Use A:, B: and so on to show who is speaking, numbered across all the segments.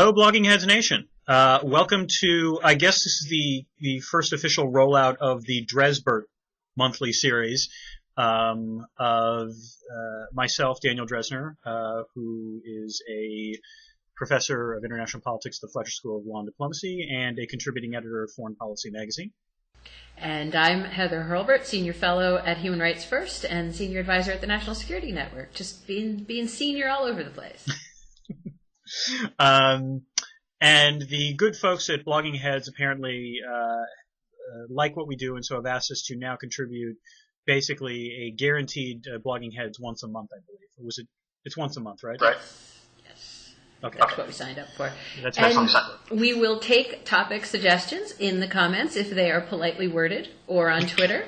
A: Hello, Blogging Heads Nation. Welcome to, I guess this is the first official rollout of the Drezburt monthly series of myself, Daniel Drezner, who is a professor of international politics at the Fletcher School of Law and Diplomacy and a contributing editor of Foreign Policy magazine.
B: And I'm Heather Hurlburt, Senior Fellow at Human Rights First and Senior Advisor at the National Security Network. Just being senior all over the place.
A: And the good folks at Blogging Heads apparently like what we do, and so have asked us to now contribute basically a guaranteed Blogging Heads once a month, I believe. It's once a month, right?
C: Right.
B: Yes.
A: Okay.
B: That's what we signed up for.
A: That's
B: and we will take topic suggestions in the comments if they are politely worded, or on Twitter.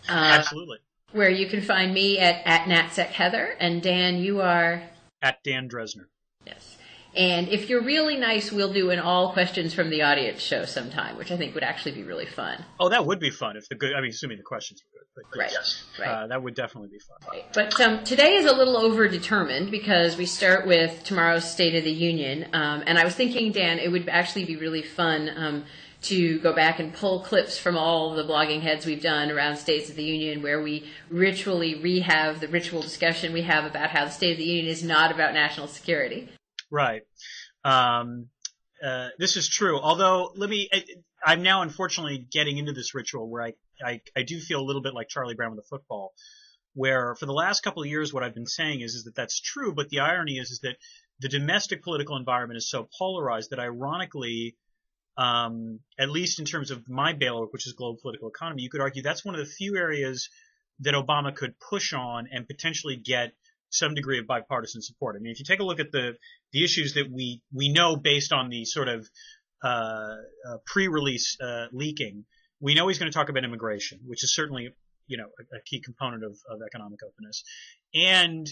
A: Absolutely.
B: Where you can find me at NatSecHeather, and Dan, you are?
A: At Dan Drezner.
B: Yes. And if you're really nice, we'll do an all questions from the audience show sometime, which I think would actually be really fun.
A: Oh, that would be fun if assuming the questions were good. But
B: right.
A: Yes,
B: right.
A: That would definitely be fun.
B: Right. But today is a little over-determined because we start with tomorrow's State of the Union. And I was thinking, Dan, it would actually be really fun to go back and pull clips from all the blogging heads we've done around States of the Union where we ritually rehave the ritual discussion we have about how the State of the Union is not about national security.
A: Right. This is true. Although, I'm now unfortunately getting into this ritual where I do feel a little bit like Charlie Brown with the football, where for the last couple of years what I've been saying is that that's true, but the irony is that the domestic political environment is so polarized that ironically, at least in terms of my bailiwick, which is global political economy, you could argue that's one of the few areas that Obama could push on and potentially get some degree of bipartisan support. I mean, if you take a look at the issues that we know based on the sort of pre-release leaking, we know he's going to talk about immigration, which is certainly a key component of economic openness. And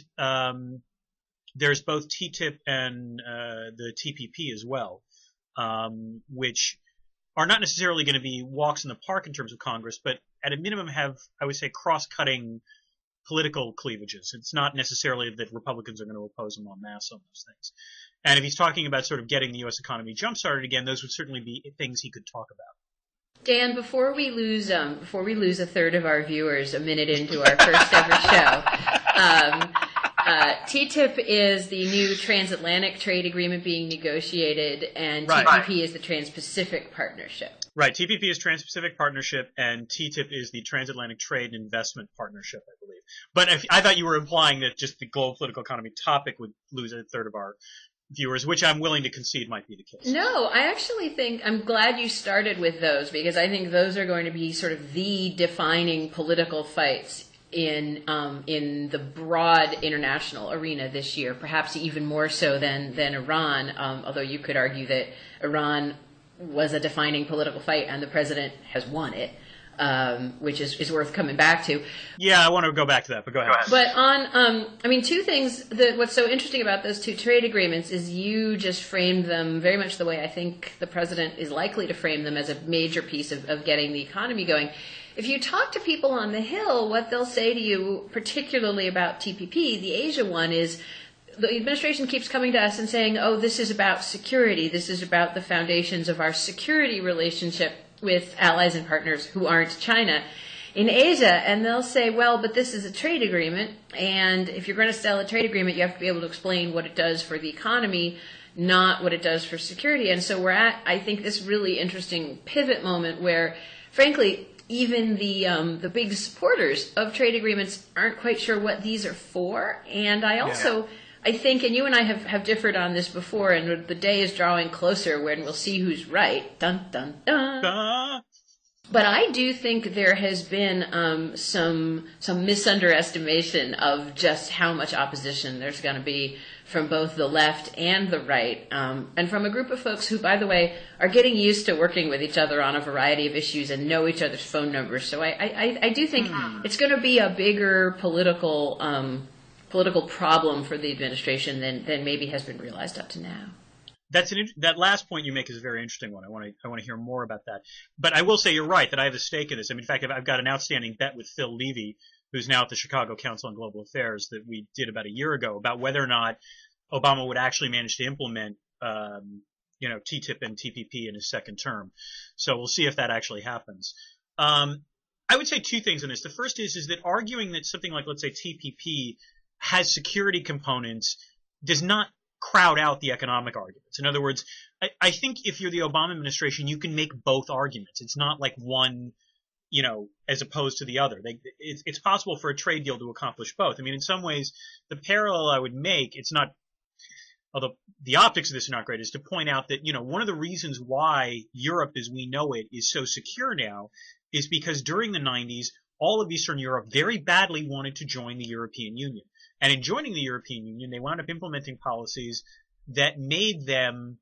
A: there's both TTIP and the TPP as well, which are not necessarily going to be walks in the park in terms of Congress, but at a minimum have, I would say, cross-cutting political cleavages. It's not necessarily that Republicans are going to oppose him en masse on those things. And if he's talking about sort of getting the U.S. economy jump-started again, those would certainly be things he could talk about.
B: Dan, before we lose a third of our viewers a minute into our first ever show, TTIP is the new transatlantic trade agreement being negotiated, and TPP is the Trans-Pacific Partnership.
A: Right. TPP is Trans-Pacific Partnership, and TTIP is the Transatlantic Trade and Investment Partnership, I believe. But I thought you were implying that just the global political economy topic would lose a third of our viewers, which I'm willing to concede might be the case.
B: No, I actually think I'm glad you started with those, because I think those are going to be sort of the defining political fights in the broad international arena this year, perhaps even more so than Iran, although you could argue that Iran was a defining political fight and the president has won it, which is worth coming back to.
A: Yeah, I want to go back to that, but go ahead.
B: But two things, what's so interesting about those two trade agreements is you just framed them very much the way I think the president is likely to frame them, as a major piece of getting the economy going. If you talk to people on the Hill, what they'll say to you, particularly about TPP, the Asia one, is the administration keeps coming to us and saying, oh, this is about security. This is about the foundations of our security relationship with allies and partners who aren't China in Asia. And they'll say, well, but this is a trade agreement. And if you're going to sell a trade agreement, you have to be able to explain what it does for the economy, not what it does for security. And so we're at, I think, this really interesting pivot moment where, frankly, even the big supporters of trade agreements aren't quite sure what these are for. And I also... I think, and you and I have differed on this before, and the day is drawing closer when we'll see who's right. Dun, dun, dun. But I do think there has been some misunderestimation of just how much opposition there's going to be from both the left and the right, and from a group of folks who, by the way, are getting used to working with each other on a variety of issues and know each other's phone numbers. So I do think it's going to be a bigger political problem for the administration than maybe has been realized up to now.
A: That last point you make is a very interesting one. I want to hear more about that. But I will say you're right that I have a stake in this. I mean, in fact, I've got an outstanding bet with Phil Levy, who's now at the Chicago Council on Global Affairs, that we did about a year ago about whether or not Obama would actually manage to implement TTIP and TPP in his second term. So we'll see if that actually happens. I would say two things on this. The first is that arguing that something like, let's say, TPP has security components does not crowd out the economic arguments. In other words, I think if you're the Obama administration, you can make both arguments. It's not like one, as opposed to the other. It's possible for a trade deal to accomplish both. I mean, in some ways, the parallel I would make, it's not, although the optics of this are not great, is to point out that, one of the reasons why Europe as we know it is so secure now is because during the 90s, all of Eastern Europe very badly wanted to join the European Union. And in joining the European Union, they wound up implementing policies that made them,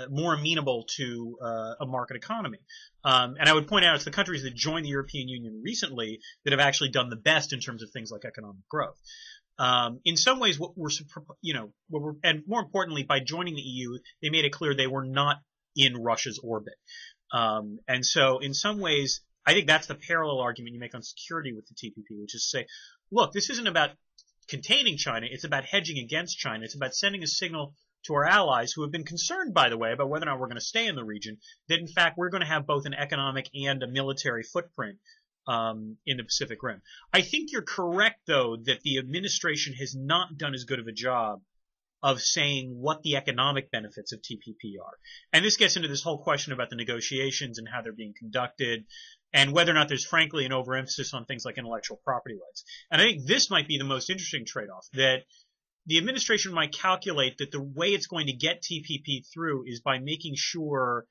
A: more amenable to a market economy. And I would point out it's the countries that joined the European Union recently that have actually done the best in terms of things like economic growth. In some ways, and more importantly, by joining the EU, they made it clear they were not in Russia's orbit. And so in some ways, I think that's the parallel argument you make on security with the TPP, which is to say, look, this isn't about containing China. It's about hedging against China. It's about sending a signal to our allies who have been concerned, by the way, about whether or not we're going to stay in the region, that in fact we're going to have both an economic and a military footprint in the Pacific Rim. I think you're correct, though, that the administration has not done as good of a job of saying what the economic benefits of TPP are. And this gets into this whole question about the negotiations and how they're being conducted and whether or not there's frankly an overemphasis on things like intellectual property rights. And I think this might be the most interesting trade-off, that the administration might calculate that the way it's going to get TPP through is by making sure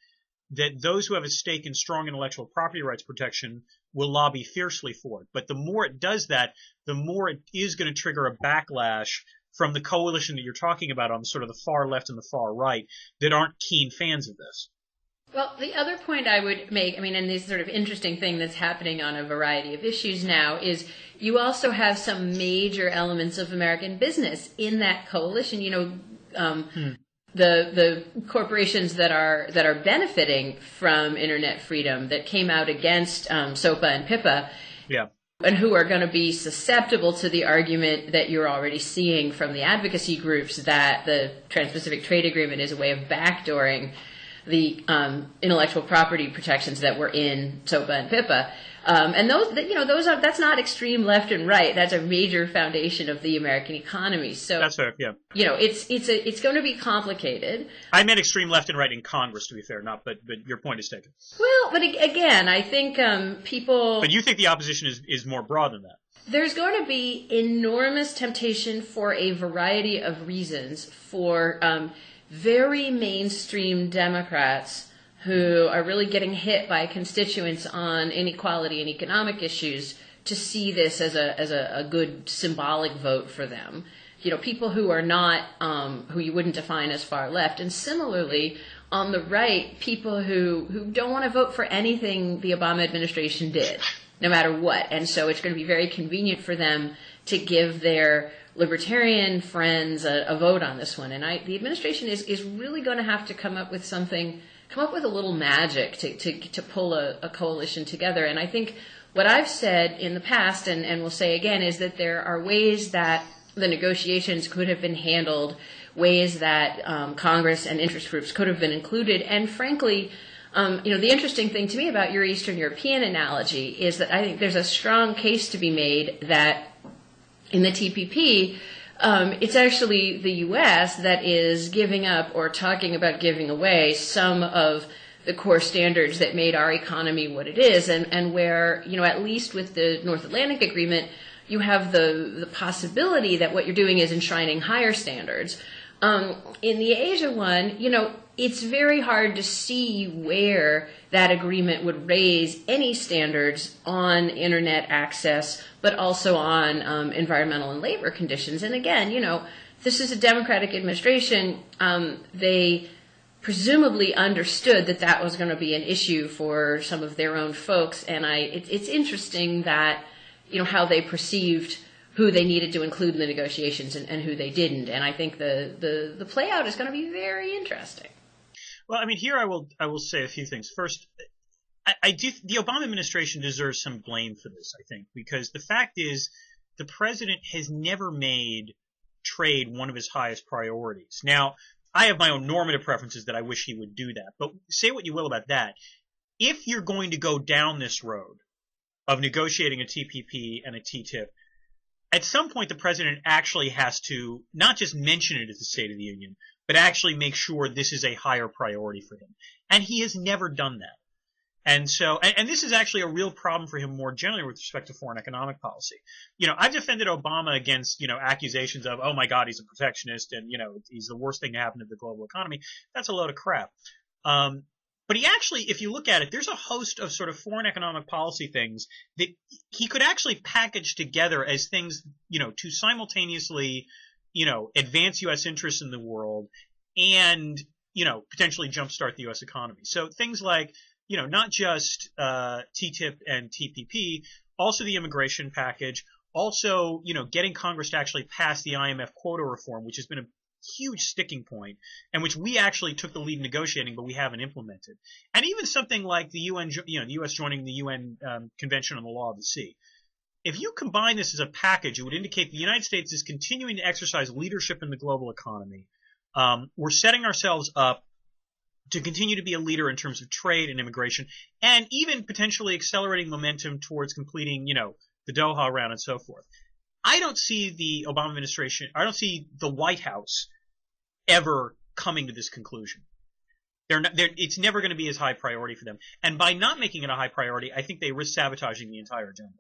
A: that those who have a stake in strong intellectual property rights protection will lobby fiercely for it. But the more it does that, the more it is going to trigger a backlash from the coalition that you're talking about on sort of the far left and the far right that aren't keen fans of this.
B: Well, the other point I would make, and this sort of interesting thing that's happening on a variety of issues now is you also have some major elements of American business in that coalition. The corporations that are benefiting from internet freedom that came out against SOPA and PIPA.
A: Yeah.
B: And who are going to be susceptible to the argument that you're already seeing from the advocacy groups that the Trans-Pacific Trade Agreement is a way of backdooring the intellectual property protections that were in SOPA and PIPA. And that's not extreme left and right. That's a major foundation of the American economy. So
A: that's fair, yeah.
B: It's going to be complicated.
A: I meant extreme left and right in Congress, to be fair, but your point is taken.
B: Well, but again, I think people.
A: But you think the opposition is more broad than that?
B: There's going to be enormous temptation for a variety of reasons for very mainstream Democrats who are really getting hit by constituents on inequality and economic issues to see this as a good symbolic vote for them. People who are not, who you wouldn't define as far left. And similarly, on the right, people who don't want to vote for anything the Obama administration did, no matter what. And so it's going to be very convenient for them to give their libertarian friends a vote on this one. And the administration is really going to have to come up with a little magic to pull a coalition together. And I think what I've said in the past, and will say again, is that there are ways that the negotiations could have been handled, ways that Congress and interest groups could have been included. And frankly, the interesting thing to me about your Eastern European analogy is that I think there's a strong case to be made that in the TPP, it's actually the U.S. that is giving up or talking about giving away some of the core standards that made our economy what it is, and where, at least with the North Atlantic Agreement, you have the possibility that what you're doing is enshrining higher standards. In the Asia one, it's very hard to see where that agreement would raise any standards on internet access, but also on environmental and labor conditions. And again, this is a Democratic administration. They presumably understood that was going to be an issue for some of their own folks. And it's interesting that, how they perceived who they needed to include in the negotiations and who they didn't. And I think the play out is going to be very interesting.
A: Well, here I will say a few things. First, the Obama administration deserves some blame for this, I think, because the fact is the president has never made trade one of his highest priorities. Now, I have my own normative preferences that I wish he would do that, but say what you will about that. If you're going to go down this road of negotiating a TPP and a TTIP, at some point the president actually has to not just mention it at the State of the Union, but actually make sure this is a higher priority for him. And he has never done that. And so, and this is actually a real problem for him more generally with respect to foreign economic policy. I've defended Obama against, accusations of, oh my God, he's a protectionist and, he's the worst thing to happen to the global economy. That's a load of crap. But he actually, if you look at it, there's a host of sort of foreign economic policy things that he could actually package together as things, to simultaneously, advance U.S. interests in the world and, potentially jumpstart the U.S. economy. So things like, not just TTIP and TPP, also the immigration package, also, getting Congress to actually pass the IMF quota reform, which has been a huge sticking point, and which we actually took the lead in negotiating, but we haven't implemented. And even something like the UN, the U.S. joining the UN Convention on the Law of the Sea. If you combine this as a package, it would indicate the United States is continuing to exercise leadership in the global economy. We're setting ourselves up to continue to be a leader in terms of trade and immigration, and even potentially accelerating momentum towards completing, the Doha round and so forth. I don't see the Obama administration, I don't see the White House ever coming to this conclusion. It's never going to be as high priority for them. And by not making it a high priority, I think they risk sabotaging the entire agenda.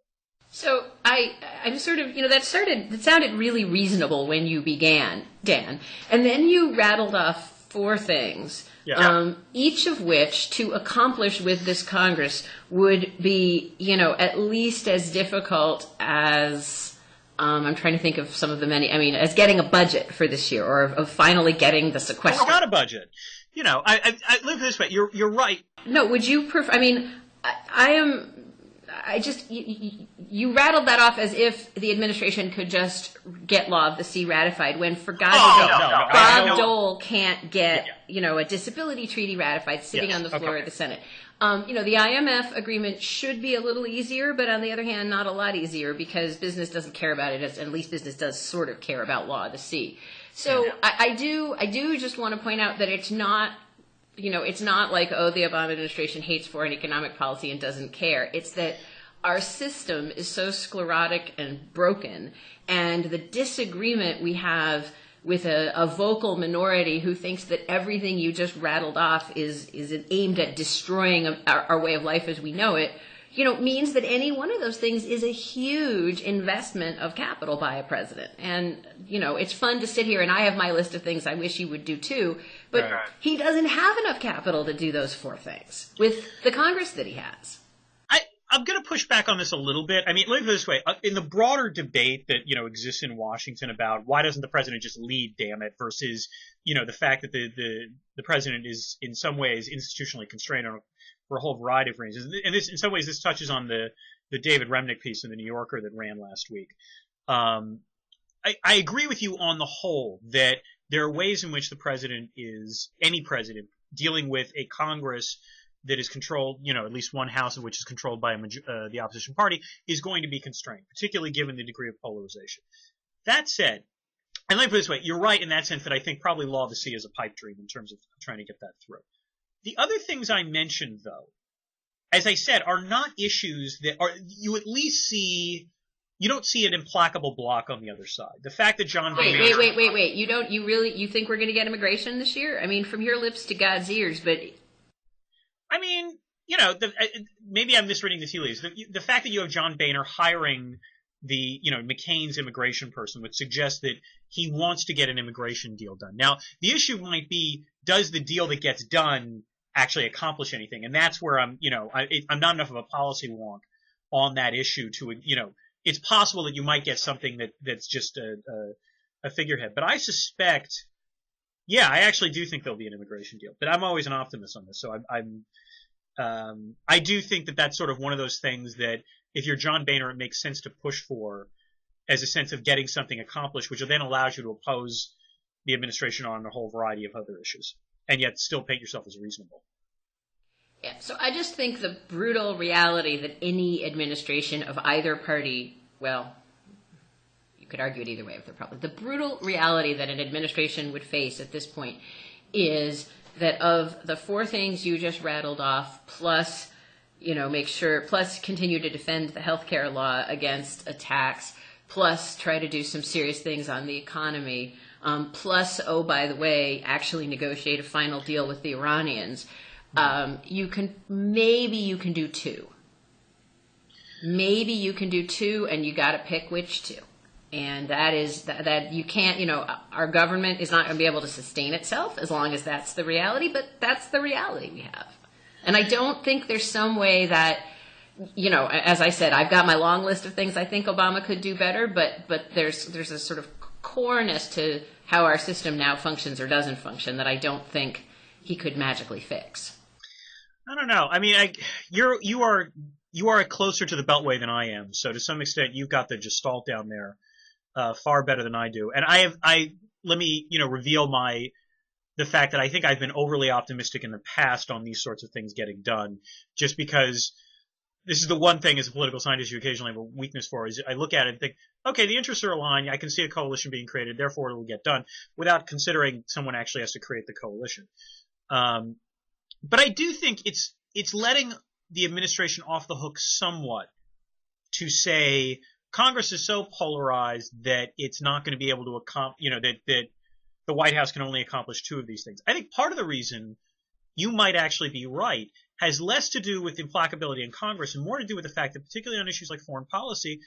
B: So I'm sort of, that sounded really reasonable when you began, Dan. And then you rattled off 4 things. Yeah. Each of which, to accomplish with this Congress, would be, at least as difficult as, I'm trying to think of some of the many, as getting a budget for this year, or of finally getting the sequester.
A: Well, it's not a budget. I live this way. You're right.
B: No, would you prefer, you rattled that off as if the administration could just get Law of the Sea ratified, when for God's sake, Bob Dole can't get, a disability treaty ratified sitting on the floor of the Senate. The IMF agreement should be a little easier, but on the other hand, not a lot easier, because business doesn't care about it, at least business does sort of care about Law of the Sea. So I do just want to point out that it's not, it's not like, oh, the Obama administration hates foreign economic policy and doesn't care. It's that our system is so sclerotic and broken, and the disagreement we have with a vocal minority who thinks that everything you just rattled off is aimed at destroying our way of life as we know it, means that any one of those things is a huge investment of capital by a president. And, it's fun to sit here, and I have my list of things I wish he would do too, but he doesn't have enough capital to do those 4 things with the Congress that he has.
A: I'm going to push back on this a little bit. Let me put it this way. In the broader debate that, exists in Washington about why doesn't the president just lead, damn it, versus, the fact that the president is in some ways institutionally constrained for a whole variety of reasons. And this, in some ways, this touches on the David Remnick piece in the New Yorker that ran last week. I agree with you on the whole that there are ways in which the president any president, dealing with a Congress that is controlled, at least one house of which is controlled by the opposition party, is going to be constrained, particularly given the degree of polarization. That said, and let me put it this way, you're right in that sense that I think probably Law of the Sea is a pipe dream in terms of trying to get that through. The other things I mentioned, though, as I said, are not issues that are, you at least see, you don't see an implacable block on the other side. The fact that John Boehner...
B: Wait. You think we're going to get immigration this year? from your lips to God's ears, but...
A: maybe I'm misreading the tea leaves. The fact that you have John Boehner hiring McCain's immigration person would suggest that he wants to get an immigration deal done. Now, the issue might be, does the deal that gets done actually accomplish anything? And that's where I'm not enough of a policy wonk on that issue to, it's possible that you might get something that's just a figurehead. But I suspect, I actually do think there'll be an immigration deal. But I'm always an optimist on this, so I do think that that's sort of one of those things that if you're John Boehner, it makes sense to push for as a sense of getting something accomplished, which then allows you to oppose the administration on a whole variety of other issues, and yet still paint yourself as reasonable.
B: Yeah, so I just think the brutal reality that any administration of either party, well, you could argue it either way, but probably the brutal reality that an administration would face at this point is that of the four things you just rattled off, plus, plus continue to defend the healthcare law against attacks, plus try to do some serious things on the economy, plus, oh, by the way, actually negotiate a final deal with the Iranians, you can do two. Maybe you can do two, and you got to pick which two. And that is that you can't, our government is not going to be able to sustain itself as long as that's the reality, but that's the reality we have. And I don't think there's some way that, as I said, I've got my long list of things I think Obama could do better, but there's a sort of coreness to how our system now functions or doesn't function that I don't think he could magically fix.
A: I don't know. I mean, you are closer to the Beltway than I am, so to some extent you've got the gestalt down there far better than I do. And let me reveal the fact that I think I've been overly optimistic in the past on these sorts of things getting done, just because this is the one thing as a political scientist you occasionally have a weakness for, is I look at it and think, okay, the interests are aligned, I can see a coalition being created, therefore it will get done, without considering someone actually has to create the coalition. But I do think it's letting the administration off the hook somewhat to say Congress is so polarized that it's not going to be able to accomplish, that the White House can only accomplish two of these things. I think part of the reason you might actually be right has less to do with implacability in Congress and more to do with the fact that, particularly on issues like foreign policy,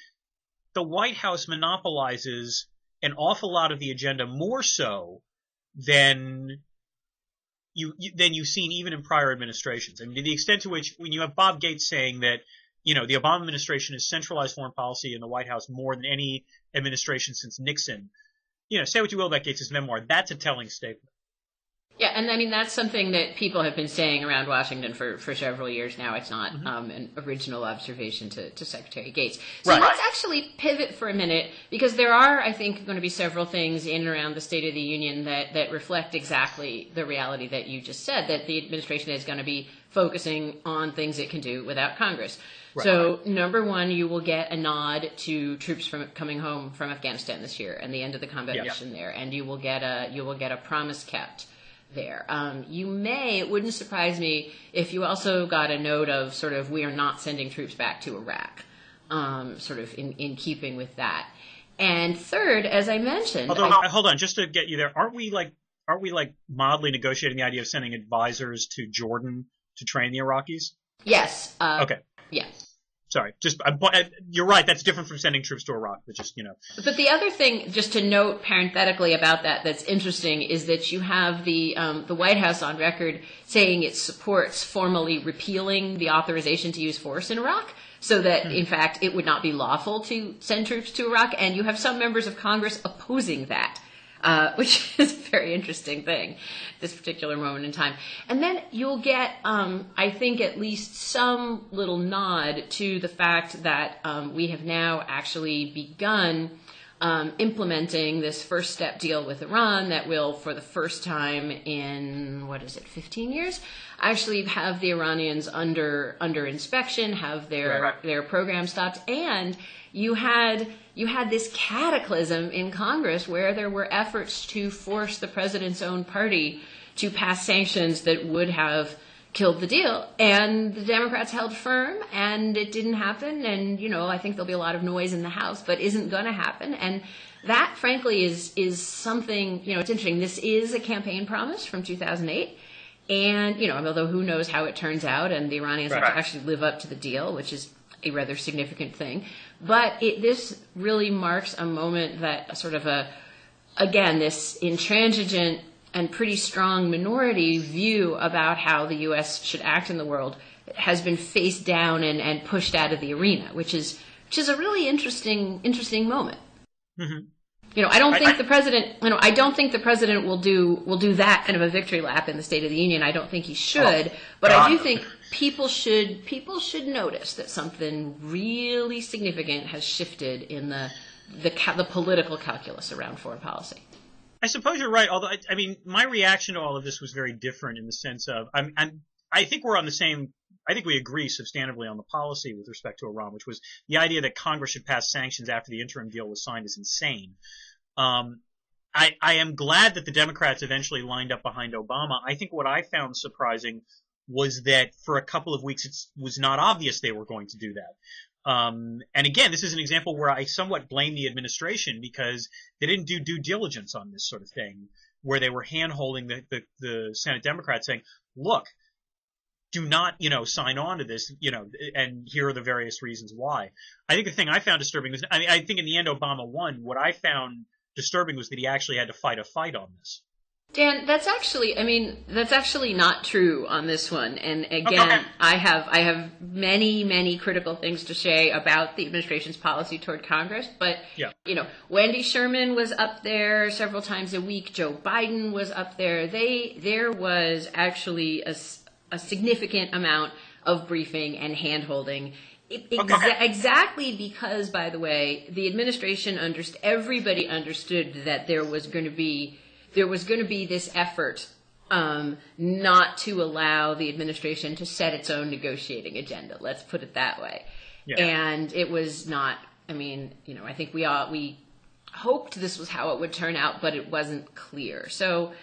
A: the White House monopolizes an awful lot of the agenda, more so than you've seen even in prior administrations. I mean, to the extent to which, when you have Bob Gates saying that, the Obama administration has centralized foreign policy in the White House more than any administration since Nixon, say what you will about Gates' memoir, that's a telling statement.
B: Yeah, and I mean, that's something that people have been saying around Washington for several years now. It's not an original observation to Secretary Gates. So let's actually pivot for a minute, because there are, I think, going to be several things in and around the State of the Union that reflect exactly the reality that you just said, that the administration is going to be focusing on things it can do without Congress. Right. So, number one, you will get a nod to troops coming home from Afghanistan this year and the end of the combat mission there, and you will get a promise kept there. It wouldn't surprise me if you also got a note of sort of, we are not sending troops back to Iraq, sort of in keeping with that. And third, as I mentioned,
A: hold on, just to get you there, aren't we mildly negotiating the idea of sending advisors to Jordan to train the Iraqis?
B: Yes.
A: Okay.
B: Yeah.
A: Sorry, you're right. That's different from sending troops to Iraq, but
B: But the other thing, just to note parenthetically about that's interesting, is that you have the White House on record saying it supports formally repealing the authorization to use force in Iraq, so that in fact it would not be lawful to send troops to Iraq, and you have some members of Congress opposing that. Which is a very interesting thing at this particular moment in time. And then you'll get, I think, at least some little nod to the fact that we have now actually begun implementing this first step deal with Iran that will, for the first time in, 15 years, actually have the Iranians under inspection, have their program stopped, and you had this cataclysm in Congress where there were efforts to force the president's own party to pass sanctions that would have killed the deal. And the Democrats held firm, and it didn't happen. And, I think there'll be a lot of noise in the House, but isn't going to happen. And that, frankly, is something, it's interesting. This is a campaign promise from 2008. And, although who knows how it turns out, and the Iranians have to actually live up to the deal, which is a rather significant thing. But this really marks a moment that sort of this intransigent and pretty strong minority view about how the U.S. should act in the world has been faced down and pushed out of the arena, which is a really interesting moment. Mm-hmm. I don't think the president will do that kind of a victory lap in the State of the Union. I don't think he should, but I do think people should notice that something really significant has shifted in the political calculus around foreign policy.
A: I suppose you're right. Although my reaction to all of this was very different in the sense of I think we're on the same I think we agree substantively on the policy with respect to Iran, which was the idea that Congress should pass sanctions after the interim deal was signed is insane. I am glad that the Democrats eventually lined up behind Obama. I think what I found surprising was that for a couple of weeks it was not obvious they were going to do that. And again, this is an example where I somewhat blame the administration because they didn't do due diligence on this sort of thing, where they were hand-holding the Senate Democrats saying, look, do not, sign on to this, and here are the various reasons why. I think the thing I found disturbing was, I think in the end Obama won. What I found disturbing was that he actually had to fight a fight on this.
B: Dan, that's actually not true on this one. And again, okay. I have many critical things to say about the administration's policy toward Congress. But, Wendy Sherman was up there several times a week. Joe Biden was up there. There was actually a significant amount of briefing and hand-holding. Exactly because, by the way, the administration everybody understood that there was going to be this effort not to allow the administration to set its own negotiating agenda. Let's put it that way. Yeah. And it was not. I think we hoped this was how it would turn out, but it wasn't clear. So,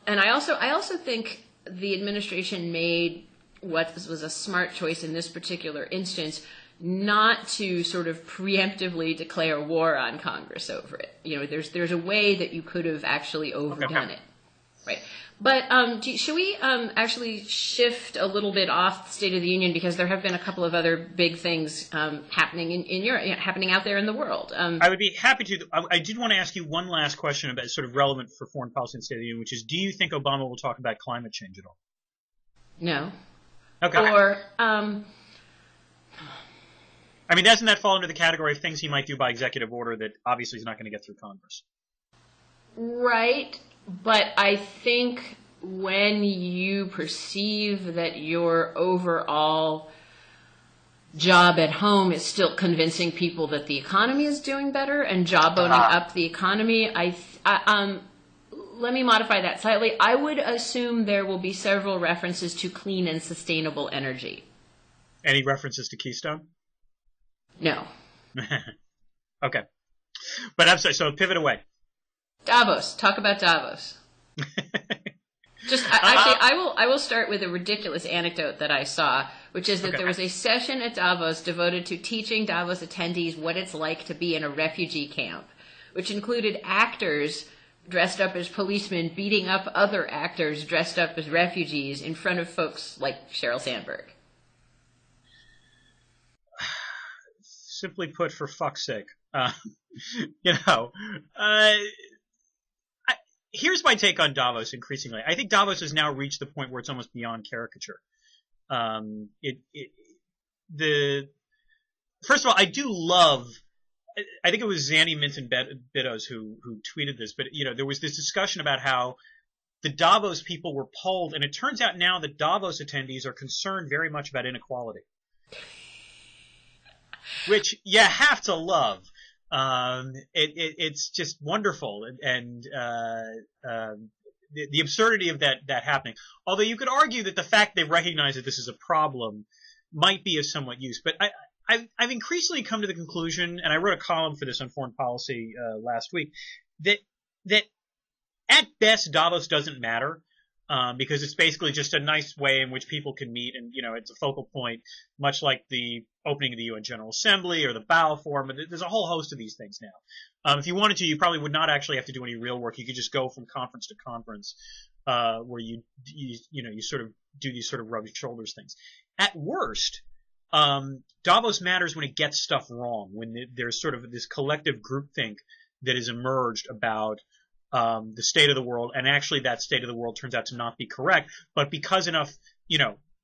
B: and I also think the administration made what was a smart choice in this particular instance, not to sort of preemptively declare war on Congress over it. There's a way that you could have actually overdone it, right? But should we actually shift a little bit off the State of the Union, because there have been a couple of other big things happening in Europe, happening out there in the world.
A: I would be happy to. I did want to ask you one last question about sort of relevant for foreign policy in the State of the Union, which is: do you think Obama will talk about climate change at all?
B: No.
A: Okay.
B: Or
A: doesn't that fall under the category of things he might do by executive order that obviously is not going to get through Congress?
B: Right, but I think when you perceive that your overall job at home is still convincing people that the economy is doing better and jawboning up the economy, let me modify that slightly. I would assume there will be several references to clean and sustainable energy.
A: Any references to Keystone?
B: No.
A: Okay. But I'm sorry, so pivot away.
B: Davos. Talk about Davos. I will start with a ridiculous anecdote that I saw, which is that there was a session at Davos devoted to teaching Davos attendees what it's like to be in a refugee camp, which included actors dressed up as policemen beating up other actors dressed up as refugees in front of folks like Sheryl Sandberg.
A: Simply put, for fuck's sake. Here's my take on Davos increasingly. I think Davos has now reached the point where it's almost beyond caricature. First of all, I do love, I think it was Zanny Minton Biddos who tweeted this, but there was this discussion about how the Davos people were polled, and it turns out now that Davos attendees are concerned very much about inequality, which you have to love. It's just wonderful, and the absurdity of that happening. Although you could argue that the fact they recognize that this is a problem might be of somewhat use, but I've increasingly come to the conclusion, and I wrote a column for this on foreign policy last week, that at best Davos doesn't matter, because it's basically just a nice way in which people can meet, and it's a focal point, much like the opening of the UN General Assembly or the Bow Forum. There's a whole host of these things now. If you wanted to, you probably would not actually have to do any real work. You could just go from conference to conference, where you sort of do these sort of rub shoulders things. At worst, Davos matters when it gets stuff wrong, when there's sort of this collective groupthink that has emerged about the state of the world, and actually that state of the world turns out to not be correct, but because enough,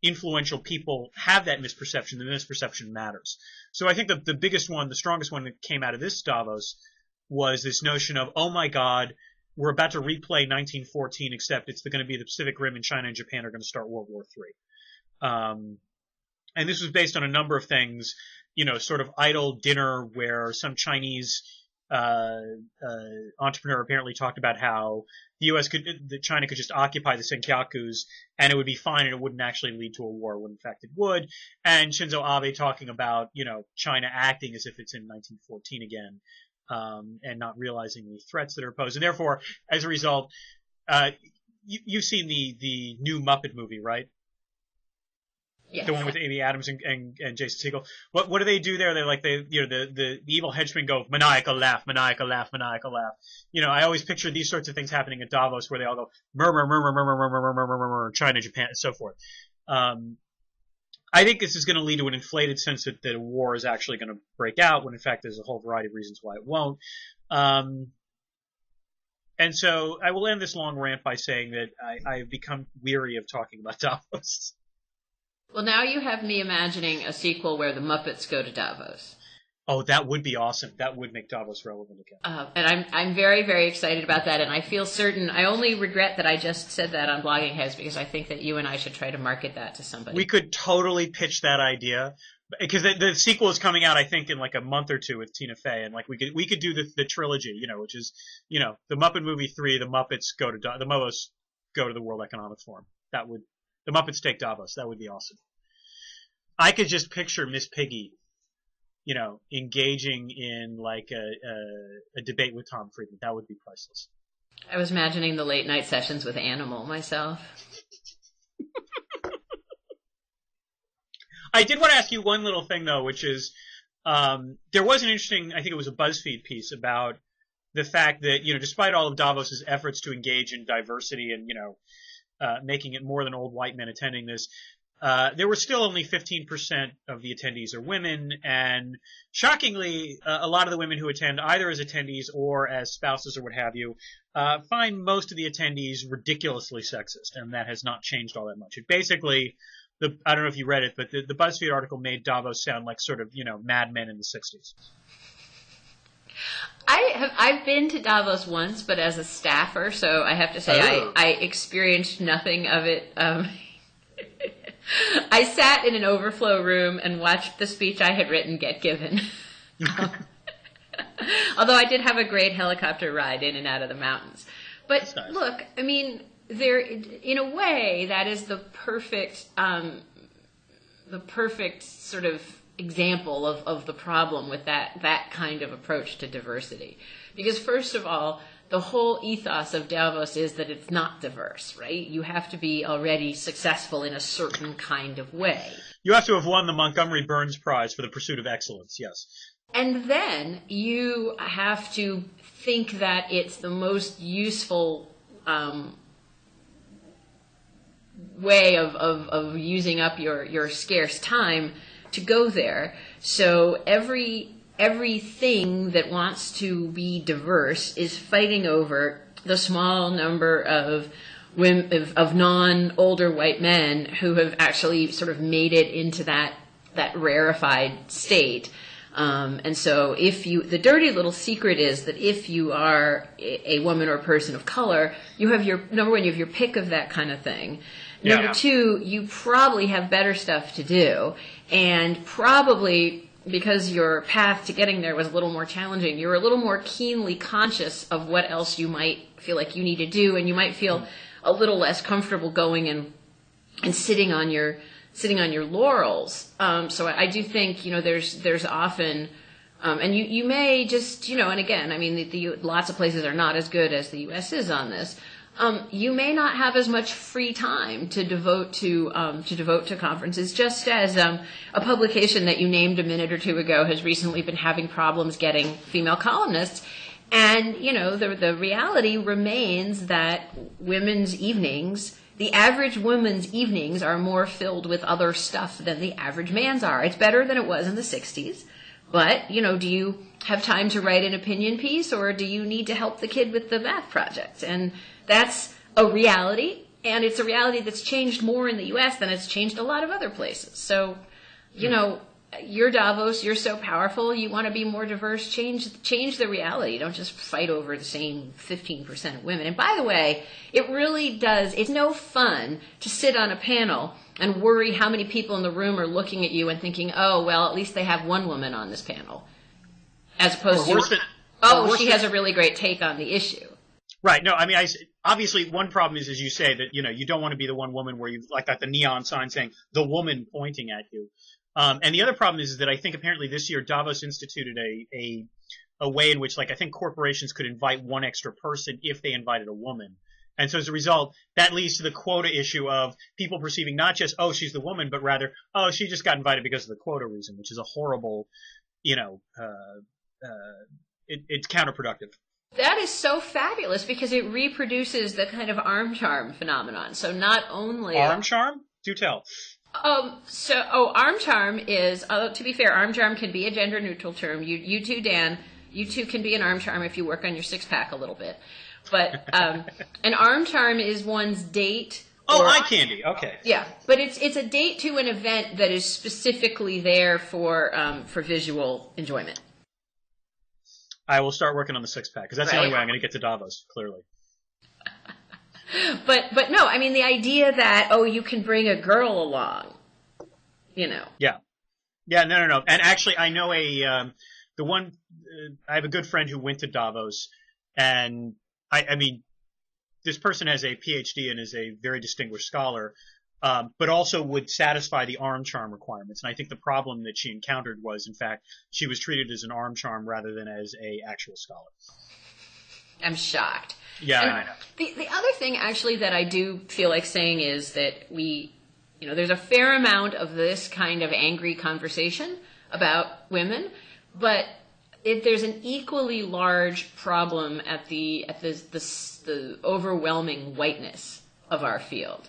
A: influential people have that misperception, the misperception matters. So I think the biggest one, the strongest one that came out of this Davos was this notion of, oh my God, we're about to replay 1914, except it's going to be the Pacific Rim, and China and Japan are going to start World War III. And this was based on a number of things, sort of idle dinner where some Chinese entrepreneur apparently talked about how China could just occupy the Senkakus and it would be fine and it wouldn't actually lead to a war when in fact it would. And Shinzo Abe talking about, China acting as if it's in 1914 again, and not realizing the threats that are posed. And therefore, as a result, you've seen the new Muppet movie, right?
B: Yes.
A: The one with Amy Adams and Jason Segel. What do they do there? The evil henchmen go maniacal laugh, maniacal laugh, maniacal laugh. I always picture these sorts of things happening at Davos where they all go murmur, murmur, murmur, murmur, murmur, murmur, murmur, China, Japan, and so forth. I think this is going to lead to an inflated sense that a war is actually going to break out when in fact there's a whole variety of reasons why it won't. And so I will end this long rant by saying that I've become weary of talking about Davos.
B: Well, now you have me imagining a sequel where the Muppets go to Davos.
A: Oh, that would be awesome. That would make Davos relevant again.
B: And I'm very, very excited about that. And I feel certain. I only regret that I just said that on Blogging Heads because I think that you and I should try to market that to somebody.
A: We could totally pitch that idea because the sequel is coming out, I think, in like a month or two with Tina Fey, and like we could do the trilogy, which is the Muppet Movie 3, the Muppets go to the World Economic Forum. The Muppets take Davos. That would be awesome. I could just picture Miss Piggy, engaging in like a debate with Tom Friedman. That would be priceless.
B: I was imagining the late night sessions with Animal myself.
A: I did want to ask you one little thing though, which is there was an interesting, I think it was a BuzzFeed piece about the fact that despite all of Davos's efforts to engage in diversity and making it more than old white men attending this, there were still only 15% of the attendees are women, and shockingly, a lot of the women who attend either as attendees or as spouses or what have you, find most of the attendees ridiculously sexist, and that has not changed all that much. It basically, I don't know if you read it, but the BuzzFeed article made Davos sound like sort of, Mad Men in the 60s.
B: I've been to Davos once, but as a staffer, so I have to say I experienced nothing of it. I sat in an overflow room and watched the speech I had written get given. Although I did have a great helicopter ride in and out of the mountains. But nice. Look, I mean, in a way, that is the perfect sort of example of the problem with that kind of approach to diversity. Because first of all, the whole ethos of Davos is that it's not diverse, right? You have to be already successful in a certain kind of way.
A: You have to have won the Montgomery Burns Prize for the pursuit of excellence, yes.
B: And then you have to think that it's the most useful way of using up your scarce time to go there. So everything that wants to be diverse is fighting over the small number of women, of non-older white men who have actually sort of made it into that rarefied state. And so the dirty little secret is that if you are a woman or a person of color, you have number one, you have your pick of that kind of thing. Number two, you probably have better stuff to do, and probably because your path to getting there was a little more challenging, you're a little more keenly conscious of what else you might feel like you need to do, and you might feel a little less comfortable going and sitting on your laurels. So I do think there's often, and you may just and again, I mean lots of places are not as good as the U.S. is on this. You may not have as much free time to devote to conferences, just as a publication that you named a minute or two ago has recently been having problems getting female columnists. And, the reality remains that women's evenings, the average woman's evenings are more filled with other stuff than the average man's are. It's better than it was in the 60s. But, do you have time to write an opinion piece, or do you need to help the kid with the math project? And that's a reality, and it's a reality that's changed more in the U.S. than it's changed a lot of other places. So, you're Davos, you're so powerful, you want to be more diverse, change the reality. Don't just fight over the same 15% of women. And by the way, it really does, it's no fun to sit on a panel and worry how many people in the room are looking at you and thinking, oh, well, at least they have one woman on this panel. As opposed Oh, she has a really great take on the issue.
A: Right. No, I mean, obviously one problem is, as you say, that, you don't want to be the one woman where you've like got the neon sign saying the woman pointing at you. And the other problem is that I think apparently this year Davos instituted a way in which, like, I think corporations could invite one extra person if they invited a woman. And so as a result, that leads to the quota issue of people perceiving not just, oh, she's the woman, but rather, oh, she just got invited because of the quota reason, which is a horrible, it's counterproducctive.
B: That is so fabulous because it reproduces the kind of arm charm phenomenon. So not only
A: arm charm, do tell.
B: Arm charm is, to be fair, arm charm can be a gender neutral term. You too, Dan. You too can be an arm charm if you work on your six pack a little bit. But an arm charm is one's date.
A: Oh, eye candy. Okay.
B: Yeah, but it's a date to an event that is specifically there for visual enjoyment.
A: I will start working on the six pack because that's the only way I'm going to get to Davos. Clearly.
B: But no, I mean the idea that you can bring a girl along, Yeah. Yeah. No.
A: And actually, I know I have a good friend who went to Davos, and I mean, this person has a PhD and is a very distinguished scholar, but also would satisfy the arm charm requirements. And I think the problem that she encountered was, in fact, she was treated as an arm charm rather than as a actual scholar.
B: I'm shocked.
A: Yeah, I know.
B: The other thing, actually, that I do feel like saying is that there's a fair amount of this kind of angry conversation about women, but there's an equally large problem at the overwhelming whiteness of our field.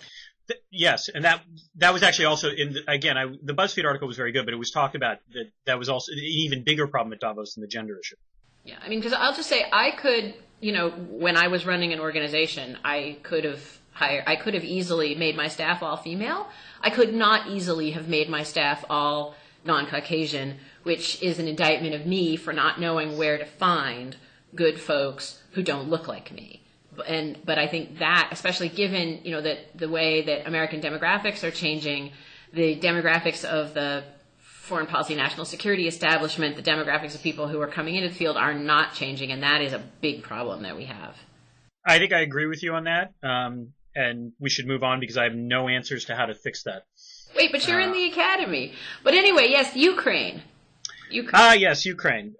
A: Yes, and that was actually also the BuzzFeed article was very good, but it was talked about that was also an even bigger problem at Davos than the gender issue.
B: Yeah, I mean, because I'll just say I could, when I was running an organization, I could have easily made my staff all female. I could not easily have made my staff all non-Caucasian, which is an indictment of me for not knowing where to find good folks who don't look like me. But I think that, especially given, that the way that American demographics are changing, the demographics of the foreign policy national security establishment, the demographics of people who are coming into the field are not changing, and that is a big problem that we have.
A: I think I agree with you on that, and we should move on because I have no answers to how to fix that.
B: Wait, but you're in the academy. But anyway, yes, Ukraine.
A: Yes, Ukraine,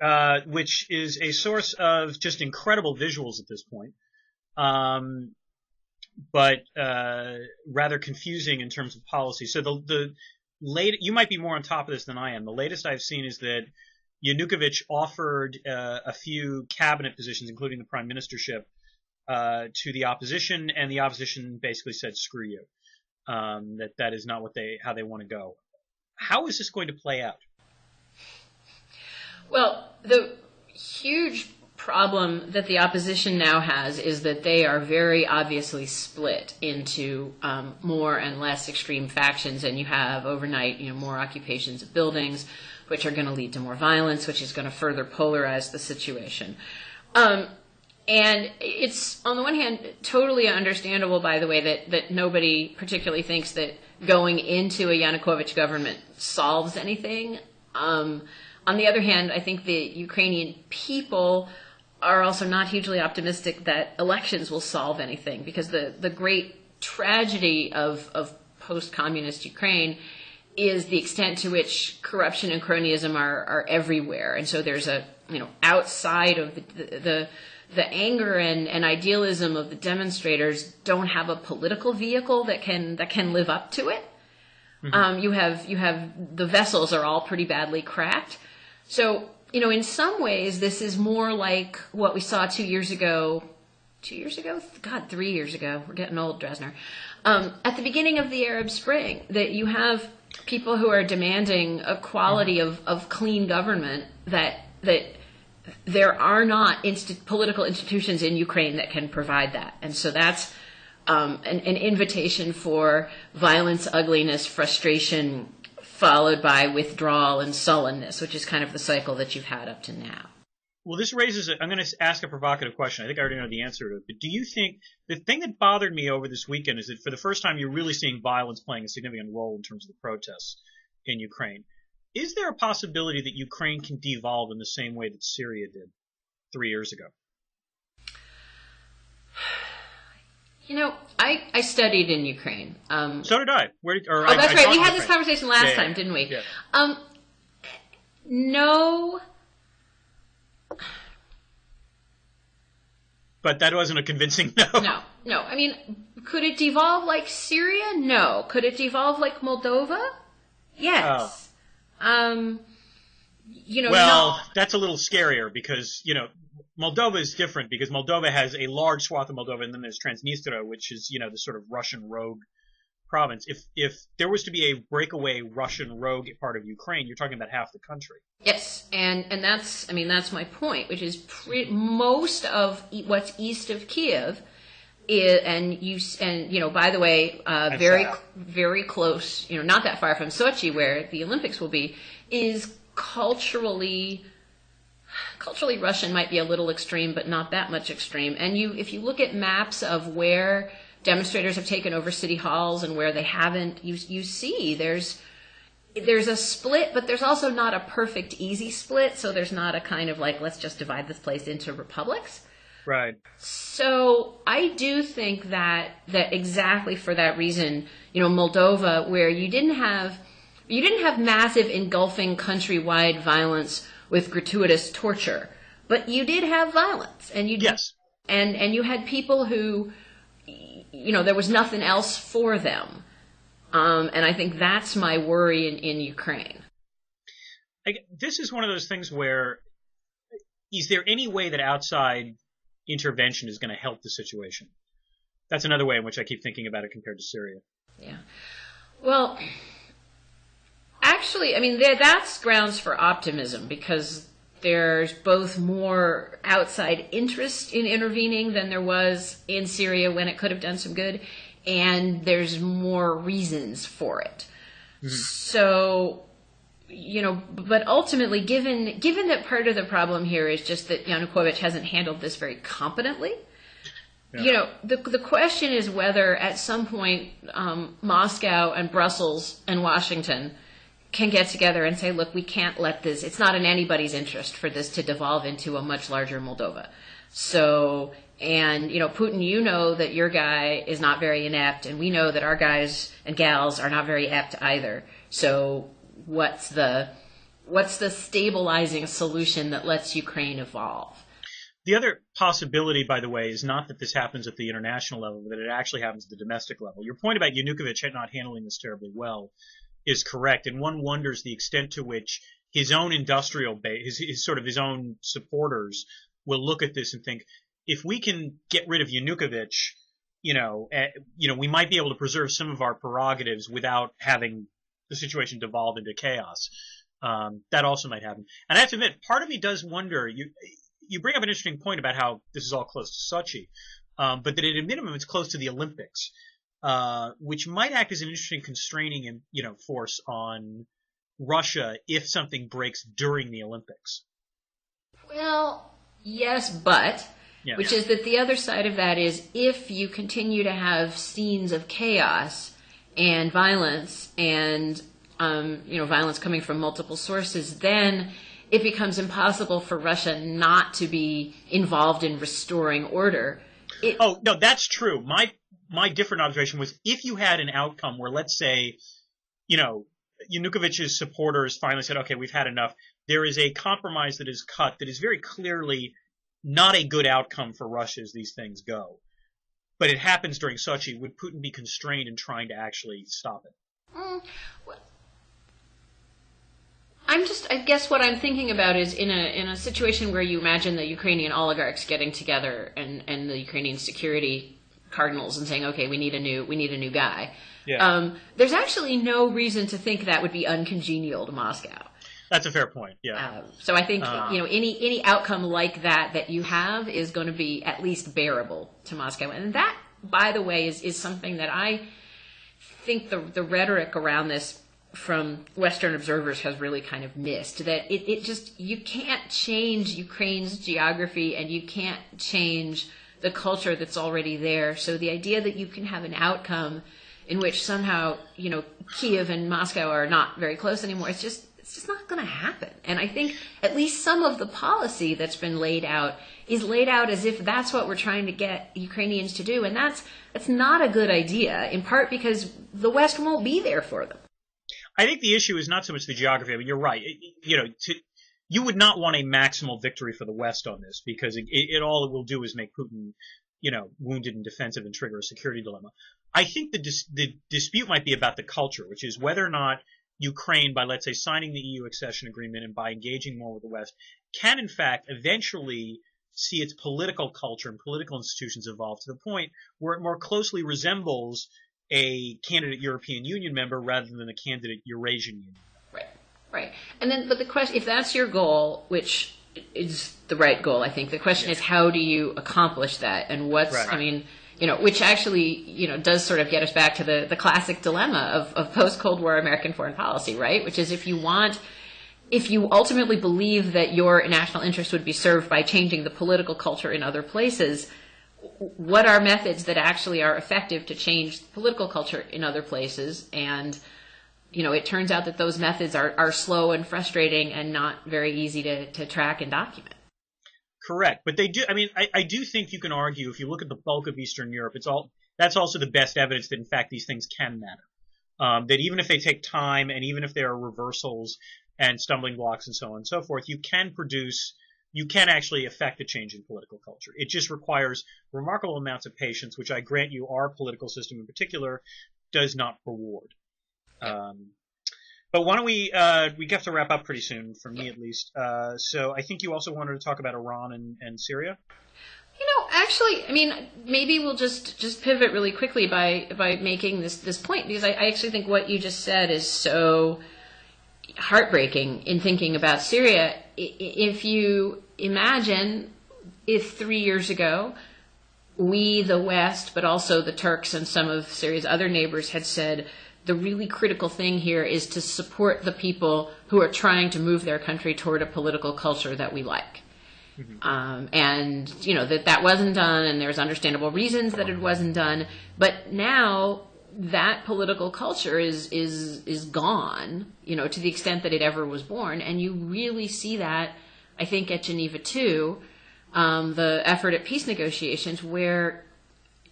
A: which is a source of just incredible visuals at this point, but rather confusing in terms of policy. So you might be more on top of this than I am. The latest I've seen is that Yanukovych offered a few cabinet positions, including the prime ministership, to the opposition, and the opposition basically said, "Screw you." That is not how they want to go. How is this going to play out?
B: Well, the huge problem that the opposition now has is that they are very obviously split into more and less extreme factions, and you have overnight, more occupations of buildings, which are going to lead to more violence, which is going to further polarize the situation. And it's, on the one hand, totally understandable, by the way, that nobody particularly thinks that going into a Yanukovych government solves anything. On the other hand, I think the Ukrainian people are also not hugely optimistic that elections will solve anything, because the great tragedy of post-communist Ukraine is the extent to which corruption and cronyism are everywhere. And so there's outside of the anger and idealism of the demonstrators don't have a political vehicle that can live up to it. Mm-hmm. You have the vessels are all pretty badly cracked. So, in some ways, this is more like what we saw 2 years ago. 2 years ago? God, 3 years ago. We're getting old, Drezner. At the beginning of the Arab Spring, that you have people who are demanding a quality of clean government that there are not political institutions in Ukraine that can provide that. And so that's an invitation for violence, ugliness, frustration, followed by withdrawal and sullenness, which is kind of the cycle that you've had up to now.
A: Well, this raises I'm going to ask a provocative question. I think I already know the answer to it. But do you think the thing that bothered me over this weekend is that for the first time you're really seeing violence playing a significant role in terms of the protests in Ukraine? Is there a possibility that Ukraine can devolve in the same way that Syria did? 3 years ago?
B: I studied in Ukraine.
A: So did I.
B: That's right. We had this conversation last time, didn't we?
A: Yeah.
B: No.
A: But that wasn't a convincing no.
B: No. I mean, could it devolve like Syria? No. Could it devolve like Moldova? Yes.
A: Oh. That's a little scarier because, Moldova is different because Moldova has a large swath of Moldova, and then there's Transnistria, which is, the sort of Russian rogue province. If there was to be a breakaway Russian rogue part of Ukraine, you're talking about half the country.
B: Yes, and that's my point, which is most of what's east of Kiev by the way, very close, not that far from Sochi, where the Olympics will be, is culturally Russian. Might be a little extreme, but not that much extreme. And if you look at maps of where demonstrators have taken over city halls and where they haven't, you see there's a split, but there's also not a perfect easy split. So there's not a kind of like, let's just divide this place into republics.
A: Right.
B: So I do think that exactly for that reason, Moldova, where you didn't have massive engulfing countrywide violence with gratuitous torture, but you did have violence, and
A: yes,
B: and you had people who, there was nothing else for them, and I think that's my worry in Ukraine.
A: This is one of those things where, is there any way that outside intervention is going to help the situation? That's another way in which I keep thinking about it compared to Syria.
B: Yeah. Well, actually, I mean, that's grounds for optimism because there's both more outside interest in intervening than there was in Syria when it could have done some good, and there's more reasons for it. Mm-hmm. So, but ultimately, given that part of the problem here is just that Yanukovych hasn't handled this very competently, the question is whether at some point Moscow and Brussels and Washington can get together and say, look, we can't let this, it's not in anybody's interest for this to devolve into a much larger Moldova. So, and, Putin, that your guy is not very inept, and we know that our guys and gals are not very apt either. So what's the stabilizing solution that lets Ukraine evolve?
A: The other possibility, by the way, is not that this happens at the international level, but that it actually happens at the domestic level. Your point about Yanukovych not handling this terribly well is correct, and one wonders the extent to which his own industrial base, his own supporters, will look at this and think, if we can get rid of Yanukovych, we might be able to preserve some of our prerogatives without having the situation devolve into chaos. That also might happen. And I have to admit, part of me does wonder. You bring up an interesting point about how this is all close to Sochi, but that at a minimum it's close to the Olympics. Which might act as an interesting constraining, force on Russia if something breaks during the Olympics.
B: Well, yes, but which is that the other side of that is if you continue to have scenes of chaos and violence and violence coming from multiple sources, then it becomes impossible for Russia not to be involved in restoring order.
A: Oh no, that's true. My different observation was if you had an outcome where, let's say, Yanukovych's supporters finally said, okay, we've had enough. There is a compromise that is cut that is very clearly not a good outcome for Russia as these things go. But it happens during Sochi. Would Putin be constrained in trying to actually stop it?
B: Well, I guess what I'm thinking about is in a situation where you imagine the Ukrainian oligarchs getting together and the Ukrainian security cardinals and saying, okay, we need a new guy.
A: Yeah.
B: There's actually no reason to think that would be uncongenial to Moscow.
A: That's a fair point. Yeah.
B: So I think any outcome like that you have is going to be at least bearable to Moscow, and that, by the way, is something that I think the rhetoric around this from Western observers has really kind of missed. That it just, you can't change Ukraine's geography and you can't change the culture that's already there. So the idea that you can have an outcome in which somehow, Kiev and Moscow are not very close anymore, it's It's just not going to happen. And I think at least some of the policy that's been laid out is laid out as if that's what we're trying to get Ukrainians to do. And that's not a good idea, in part because the West won't be there for them.
A: I think the issue is not so much the geography. I mean, you're right. You would not want a maximal victory for the West on this, because all it will do is make Putin, wounded and defensive and trigger a security dilemma. I think the dispute might be about the culture, which is whether or not Ukraine, by, let's say, signing the EU accession agreement and by engaging more with the West, can in fact eventually see its political culture and political institutions evolve to the point where it more closely resembles a candidate European Union member rather than a candidate Eurasian Union member.
B: Right. And then, but the question, if that's your goal, which is the right goal, I think, the question is, how do you accomplish that? And which actually, does sort of get us back to the classic dilemma of post-Cold War American foreign policy, right? Which is, if you ultimately believe that your national interest would be served by changing the political culture in other places, what are methods that actually are effective to change the political culture in other places? And, it turns out that those methods are slow and frustrating and not very easy to track and document.
A: Correct. But they do, I do think you can argue, if you look at the bulk of Eastern Europe, that's also the best evidence that in fact these things can matter. That even if they take time and even if there are reversals and stumbling blocks and so on and so forth, you can actually affect a change in political culture. It just requires remarkable amounts of patience, which I grant you our political system in particular does not reward. But why don't we have to wrap up pretty soon, for me at least. So I think you also wanted to talk about Iran and Syria.
B: Actually, maybe we'll just pivot really quickly by making this point, because I actually think what you just said is so heartbreaking in thinking about Syria. If you imagine if 3 years ago we, the West, but also the Turks and some of Syria's other neighbors had said, the really critical thing here is to support the people who are trying to move their country toward a political culture that we like. Mm-hmm. And, that wasn't done, and there's understandable reasons that it wasn't done. But now that political culture is gone, to the extent that it ever was born. And you really see that, I think, at Geneva too, the effort at peace negotiations, where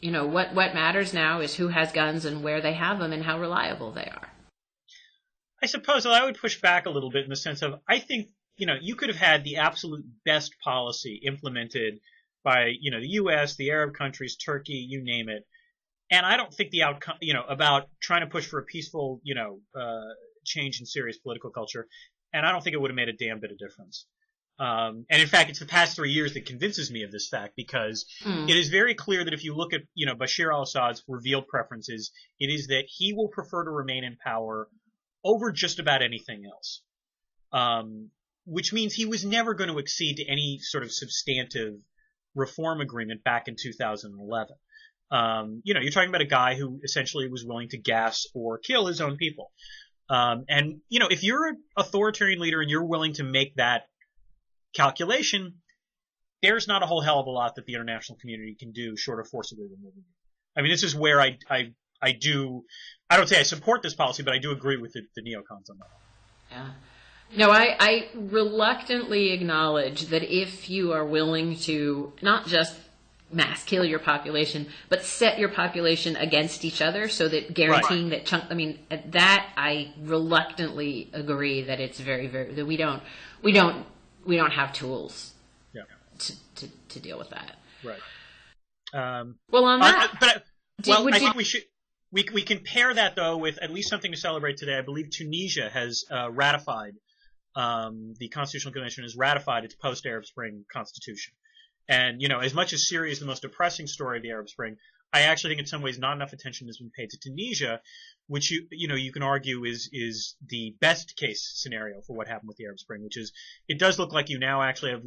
B: what matters now is who has guns and where they have them and how reliable they are.
A: I suppose I would push back a little bit in the sense of, I think, you could have had the absolute best policy implemented by, the U.S., the Arab countries, Turkey, you name it. And I don't think the outcome, about trying to push for a peaceful, change in Syria's political culture. And I don't think it would have made a damn bit of difference. And in fact, it's the past 3 years that convinces me of this fact, because it is very clear that if you look at, Bashar al-Assad's revealed preferences, it is that he will prefer to remain in power over just about anything else. Which means he was never going to accede to any sort of substantive reform agreement back in 2011. You're talking about a guy who essentially was willing to gas or kill his own people. If you're an authoritarian leader and you're willing to make that calculation, there's not a whole hell of a lot that the international community can do short of forcibly removing you. This is where I don't say I support this policy, but I do agree with the neocons on that.
B: Yeah. No, I reluctantly acknowledge that if you are willing to not just mass kill your population, but set your population against each other, so that guaranteeing that that I reluctantly agree that it's very, very, that we don't have tools to deal with that.
A: Right.
B: Well, on that,
A: I think we can pair that though with at least something to celebrate today. I believe Tunisia has ratified, the Constitutional Convention has ratified its post-Arab Spring constitution. And as much as Syria is the most depressing story of the Arab Spring, I actually think in some ways not enough attention has been paid to Tunisia, which you can argue is the best case scenario for what happened with the Arab Spring, which is it does look like you now actually have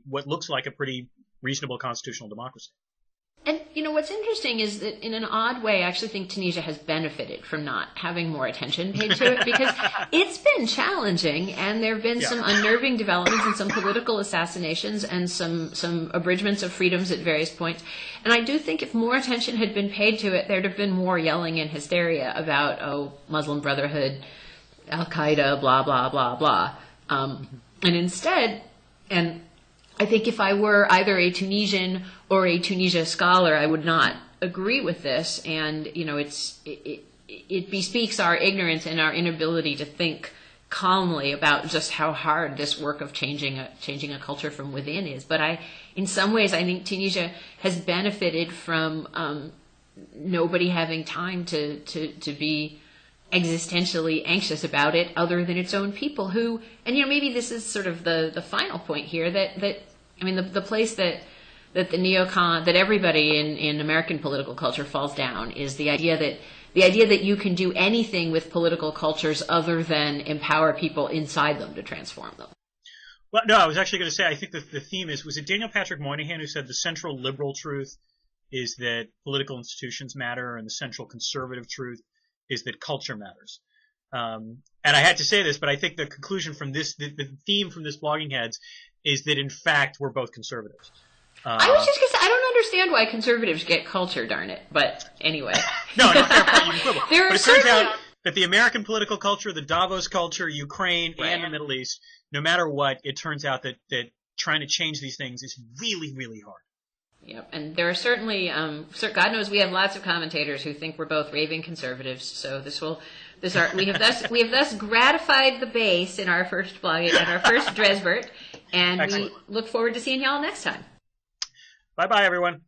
A: what looks like a pretty reasonable constitutional democracy.
B: And what's interesting is that in an odd way, I actually think Tunisia has benefited from not having more attention paid to it, because it's been challenging, and there have been some unnerving developments and some political assassinations and some abridgments of freedoms at various points. And I do think if more attention had been paid to it, there'd have been more yelling and hysteria about, Muslim Brotherhood Al-Qaeda, blah, blah, blah, blah. And instead, and I think if I were either a Tunisian or a Tunisia scholar, I would not agree with this. And, it bespeaks our ignorance and our inability to think calmly about just how hard this work of changing a culture from within is. But in some ways, I think Tunisia has benefited from nobody having time to be existentially anxious about it, other than its own people who, and maybe this is sort of the final point here, that the place that the neocon, that everybody in American political culture falls down, is the idea that you can do anything with political cultures other than empower people inside them to transform them.
A: Well, no, I was actually going to say, I think that the theme was it Daniel Patrick Moynihan who said the central liberal truth is that political institutions matter, and the central conservative truth is that culture matters. And I had to say this, but I think the conclusion from this, the theme from this Blogging Heads, is that in fact we're both conservatives.
B: I was just going to say, I don't understand why conservatives get culture, darn it. But anyway.
A: No, fair point, you can quibble. But it turns out that the American political culture, the Davos culture, Ukraine, and the Middle East, no matter what, it turns out that trying to change these things is really, really hard.
B: Yep, and there are certainly, God knows we have lots of commentators who think we're both raving conservatives. So we have thus gratified the base in our first blogging, in our first Drezburt, and Excellent. We look forward to seeing y'all next time.
A: Bye-bye, everyone.